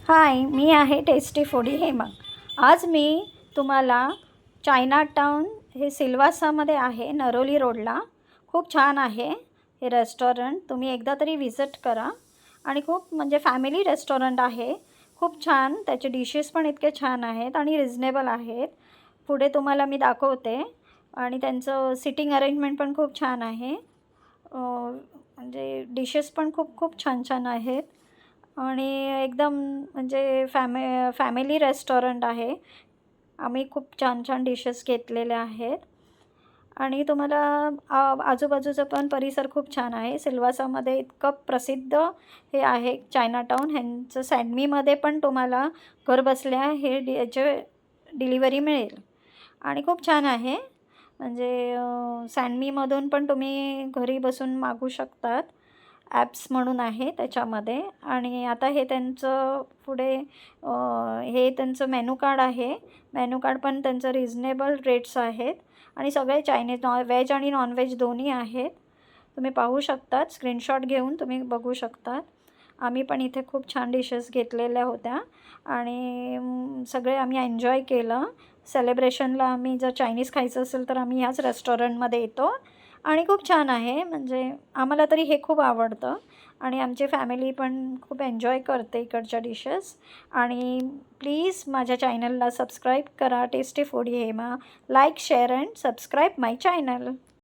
हाय, मी आहे tasty foodie Hema. आज मी तुम्हाला चायना टाउन हे सिल्वासामध्ये आहे, नरोली रोडला। खूप छान आहे हे रेस्टॉरंट, तुम्ही एकदा तरी व्हिजिट करा। आणि खूप म्हणजे फॅमिली रेस्टॉरंट आहे, खूप छान। त्याचे डिशेस पण इतके छान आहेत आणि रिजनेबल आहेत। पुढे तुम्हाला मी दाखवते। आणि त्यांचं सिटिंग अरेंजमेंट पण खूप छान आहे। म्हणजे डिशेस पण खूप खूप छान छान आहेत आणि एकदम म्हणजे फॅमिली रेस्टॉरंट आहे। आम्ही खूप छान छान डिशेस घेतलेल्या आहेत आणि तुम्हाला आजूबाजूचा पण परिसर खूप छान आहे। सिल्वासामध्ये इतकं प्रसिद्ध हे आहे चायना टाउन, ह्यांचं सँडमीमध्ये पण तुम्हाला घरबसल्या हे याचे डिलिव्हरी मिळेल आणि खूप छान आहे। म्हणजे सँडमीमधून पण तुम्ही घरी बसून मागवू शकतात। ॲप्स म्हणून आहे त्याच्यामध्ये। आणि आता हे त्यांचं पुढे हे त्यांचं मेनू कार्ड आहे। मेनू कार्ड पण त्यांचं रिजनेबल रेट्स आहेत आणि सगळे चायनीज व्हेज आणि नॉनव्हेज दोन्ही आहेत। तुम्ही पाहू शकतात, स्क्रीनशॉट घेऊन तुम्ही बघू शकतात। आम्ही पण इथे खूप छान डिशेस घेतलेल्या होत्या आणि सगळे आम्ही एन्जॉय केलं। सेलिब्रेशनला आम्ही जर चायनीज खायचं असेल तर आम्ही ह्याच रेस्टॉरंटमध्ये येतो आणि खूप छान आहे। म्हणजे आम्हाला तरी हे खूप आवडतं आणि आमची फॅमिली पण खूप एन्जॉय करते इकडच्या डिशेस। आणि प्लीज माझ्या चॅनलला सबस्क्राईब करा, tasty foodie Hema. Like, share and subscribe my channel.